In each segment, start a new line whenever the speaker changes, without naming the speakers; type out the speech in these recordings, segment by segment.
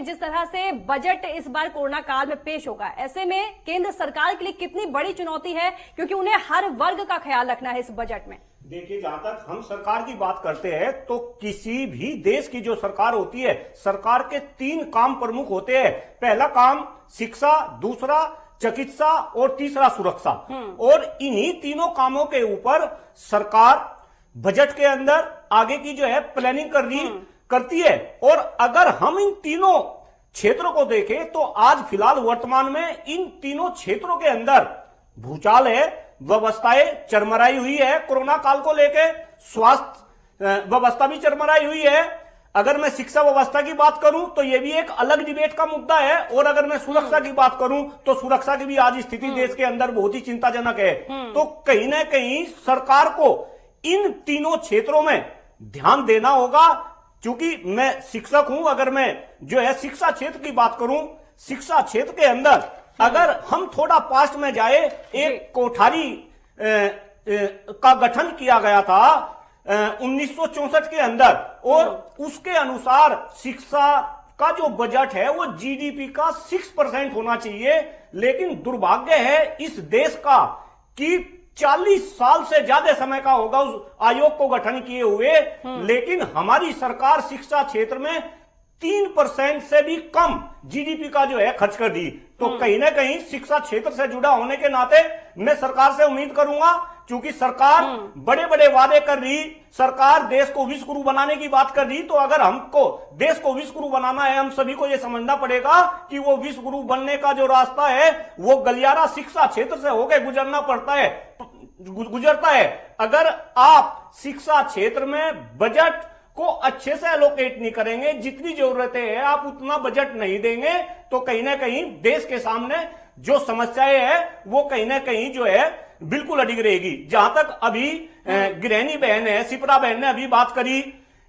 जिस तरह से बजट इस बार कोरोना काल में पेश होगा, ऐसे में केंद्र सरकार के लिए कितनी बड़ी चुनौती है, क्योंकि उन्हें हर वर्ग का ख्याल रखना है इस बजट में।
देखिए, जहां तक हम सरकार की बात करते हैं तो किसी भी देश की जो सरकार होती है, सरकार के 3 काम प्रमुख होते हैं। पहला काम शिक्षा, दूसरा चिकित्सा और तीसरा सुरक्षा। और इन्हीं तीनों कामों के ऊपर सरकार बजट के अंदर आगे की जो है प्लानिंग करती है। और अगर हम इन तीनों क्षेत्रों को देखें तो आज फिलहाल वर्तमान में इन तीनों क्षेत्रों के अंदर भूचाल है, व्यवस्थाएं चरमराई हुई है। कोरोना काल को लेकर स्वास्थ्य व्यवस्था भी चरमराई हुई है। अगर मैं शिक्षा व्यवस्था की बात करूं तो यह भी एक अलग डिबेट का मुद्दा है। और अगर मैं सुरक्षा की बात करूं तो सुरक्षा की भी आज स्थिति देश के अंदर बहुत ही चिंताजनक है। तो कहीं ना कहीं सरकार को इन तीनों क्षेत्रों में ध्यान देना होगा। क्योंकि मैं शिक्षक हूं, अगर मैं जो है शिक्षा क्षेत्र की बात करूं, शिक्षा क्षेत्र के अंदर अगर हम थोड़ा पास्ट में जाए, एक कोठारी का गठन किया गया था 1964 के अंदर, और उसके अनुसार शिक्षा का जो बजट है वो जीडीपी का 6% होना चाहिए। लेकिन दुर्भाग्य है इस देश का कि 40 साल से ज्यादा समय का होगा उस आयोग को गठन किए हुए, लेकिन हमारी सरकार शिक्षा क्षेत्र में 3% से भी कम जीडीपी का जो है खर्च कर दी। तो कहीं ना कहीं शिक्षा क्षेत्र से जुड़ा होने के नाते मैं सरकार से उम्मीद करूंगा, क्योंकि सरकार बड़े बड़े वादे कर रही, सरकार देश को विश्व गुरु बनाने की बात कर रही। तो अगर हमको देश को विश्व गुरु बनाना है, हम सभी को यह समझना पड़ेगा कि वो विश्व गुरु बनने का जो रास्ता है वो गलियारा शिक्षा क्षेत्र से होकर गुजरता है। अगर आप शिक्षा क्षेत्र में बजट को अच्छे से एलोकेट नहीं करेंगे, जितनी जरूरतें हैं आप उतना बजट नहीं देंगे, तो कहीं ना कहीं देश के सामने जो समस्याएं हैं वो कहीं ना कहीं जो है बिल्कुल अडिग रहेगी। जहां तक अभी गृहिणी बहन है, सिपरा बहन ने अभी बात करी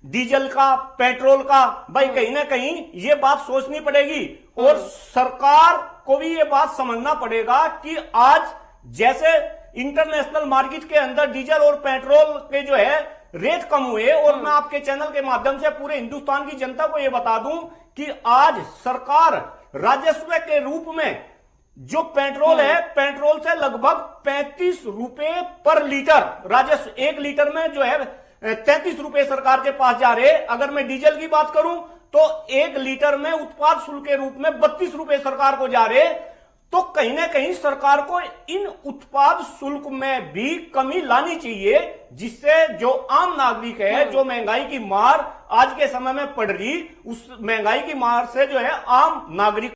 डीजल का, पेट्रोल का, भाई कहीं ना कहीं ये बात सोचनी पड़ेगी। और सरकार को भी ये बात समझना पड़ेगा कि आज जैसे इंटरनेशनल मार्केट के अंदर डीजल और पेट्रोल के जो है रेट कम हुए, और मैं आपके चैनल के माध्यम से पूरे हिंदुस्तान की जनता को यह बता दूं कि आज सरकार राजस्व के रूप में जो पेट्रोल है, पेट्रोल से लगभग 35 रुपए पर लीटर राजस्व, 1 लीटर में जो है 33 रुपए सरकार के पास जा रहे। अगर मैं डीजल की बात करूं तो 1 लीटर में उत्पाद शुल्क के रूप में 32 रुपए सरकार को जा रहे। तो कहीं ना कहीं सरकार को इन उत्पाद शुल्क में भी कमी लानी चाहिए, जिससे जो आम नागरिक है, जो महंगाई की मार आज के समय में पड़ रही, उस महंगाई की मार से जो है आम नागरिक